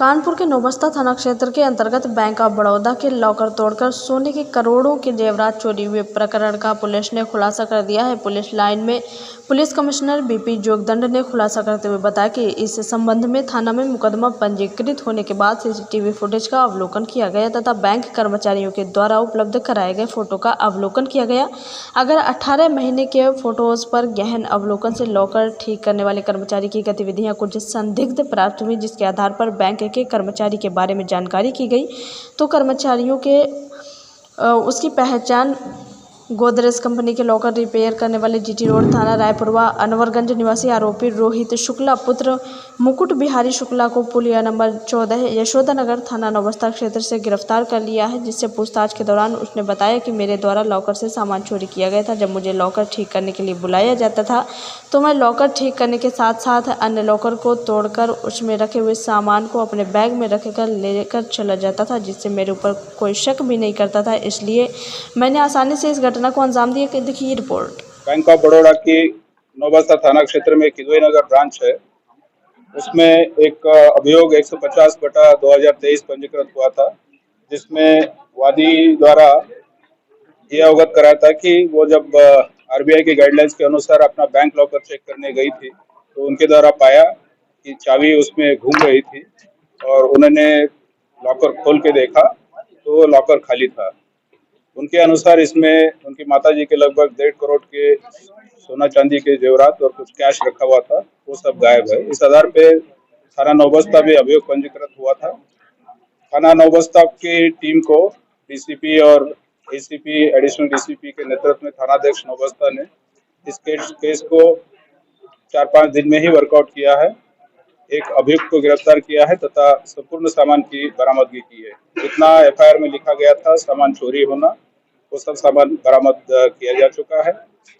कानपुर के नौबस्ता थाना क्षेत्र के अंतर्गत बैंक ऑफ बड़ौदा के लॉकर तोड़कर सोने के करोड़ों के जेवरात चोरी हुए प्रकरण का पुलिस ने खुलासा कर दिया है। पुलिस लाइन में पुलिस कमिश्नर बीपी जोगदंड ने खुलासा करते हुए बताया कि इस संबंध में थाना में मुकदमा पंजीकृत होने के बाद सीसीटीवी फुटेज का अवलोकन किया गया तथा बैंक कर्मचारियों के द्वारा उपलब्ध कराए गए फोटो का अवलोकन किया गया। अगर 18 महीने के फोटोज पर गहन अवलोकन से लॉकर ठीक करने वाले कर्मचारी की गतिविधियां कुछ संदिग्ध प्राप्त हुई, जिसके आधार पर बैंक के कर्मचारी के बारे में जानकारी की गई तो कर्मचारियों के उसकी पहचान गोदरेज कंपनी के लॉकर रिपेयर करने वाले जीटी रोड थाना रायपुर व अनवरगंज निवासी आरोपी रोहित शुक्ला पुत्र मुकुट बिहारी शुक्ला को पुलिया नंबर 14 यशोदा नगर थाना नौबस्ता क्षेत्र से गिरफ्तार कर लिया है, जिससे पूछताछ के दौरान उसने बताया कि मेरे द्वारा लॉकर से सामान चोरी किया गया था। जब मुझे लॉकर ठीक करने के लिए बुलाया जाता था तो मैं लॉकर ठीक करने के साथ साथ अन्य लॉकर को तोड़कर उसमें रखे हुए सामान को अपने बैग में रखकर लेकर चला जाता था, जिससे मेरे ऊपर कोई शक भी नहीं करता था। इसलिए मैंने आसानी से इस घटना को अंजाम दिया कि देखिए रिपोर्ट। बैंक ऑफ बड़ौदा की नौबस्ता थाना क्षेत्र में किदवई नगर ब्रांच है, उसमें एक अभियोग 150/2023 पंजीकृत हुआ था, जिसमें वादी द्वारा यह अवगत कराया था कि वो जब आरबीआई की गाइडलाइंस के अनुसार अपना बैंक लॉकर चेक करने गई थी तो उनके द्वारा पाया कि चाबी उसमें घूम रही थी और उन्होंने लॉकर खोल के देखा तो लॉकर खाली था। उनके अनुसार इसमें उनकी माताजी के लगभग 1.5 करोड़ के सोना चांदी के जेवरात और कुछ कैश रखा हुआ था, वो सब गायब है। इस आधार पे थाना नौबस्ता में अभियोग पंजीकृत हुआ था। थाना नौबस्ता की टीम को डीसीपी और एसीपी एडिशनल डीसीपी के नेतृत्व में थानाध्यक्ष नौबस्ता ने इस केस को 4-5 दिन में ही वर्कआउट किया है। एक अभियुक्त को गिरफ्तार किया है तथा संपूर्ण सामान की बरामदगी की है। जितना एफआईआर में लिखा गया था सामान चोरी होना, वो सब सामान बरामद किया जा चुका है।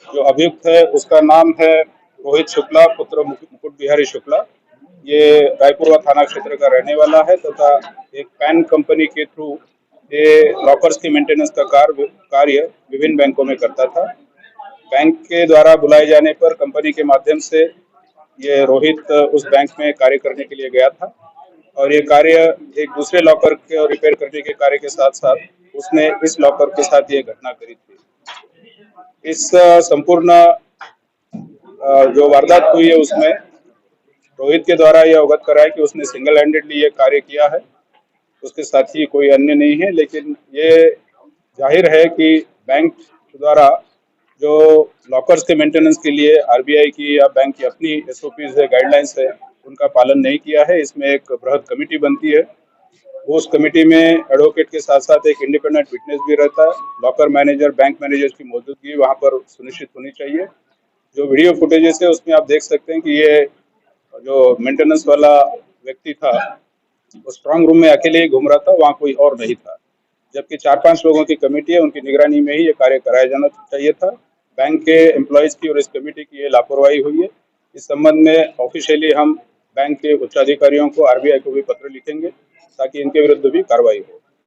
जो अभियुक्त है उसका नाम है रोहित शुक्ला पुत्र मुकुट बिहारी शुक्ला। ये रायपुर थाना क्षेत्र का रहने वाला है तथा एक पैन कंपनी के थ्रू ये लॉकर्स की मेंटेनेंस का कार्य विभिन्न बैंकों में करता था। बैंक के द्वारा बुलाए जाने पर कंपनी के माध्यम से ये रोहित उस बैंक में कार्य करने के लिए गया था और ये कार्य एक दूसरे लॉकर के रिपेयर करने के कार्य के साथ साथ उसने इस लॉकर के साथ ये घटना करी थी। इस संपूर्ण जो वारदात हुई है उसमें रोहित के द्वारा यह अवगत कराया कि उसने सिंगल हैंडेडली ये कार्य किया है, उसके साथ ही कोई अन्य नहीं है। लेकिन ये जाहिर है कि बैंक द्वारा जो लॉकर्स के मेंटेनेंस के लिए आरबीआई की या बैंक की अपनी एसओपीज है, गाइडलाइंस है, उनका पालन नहीं किया है। इसमें एक बृहद कमेटी बनती है, उस कमेटी में एडवोकेट के साथ साथ एक इंडिपेंडेंट विटनेस भी रहता है। लॉकर मैनेजर, बैंक मैनेजर की मौजूदगी वहां पर सुनिश्चित होनी चाहिए। जो वीडियो फुटेजेस है उसमें आप देख सकते हैं कि ये जो मेंटेनेंस वाला व्यक्ति था वो स्ट्रांग रूम में अकेले ही घूम रहा था, वहाँ कोई और नहीं था। जबकि 4-5 लोगों की कमेटी है, उनकी निगरानी में ही ये कार्य कराया जाना चाहिए था। बैंक के एम्प्लॉयज की और इस कमेटी की ये लापरवाही हुई है। इस संबंध में ऑफिशियली हम बैंक के उच्चाधिकारियों को, आरबीआई को भी पत्र लिखेंगे ताकि इनके विरुद्ध भी कार्रवाई हो।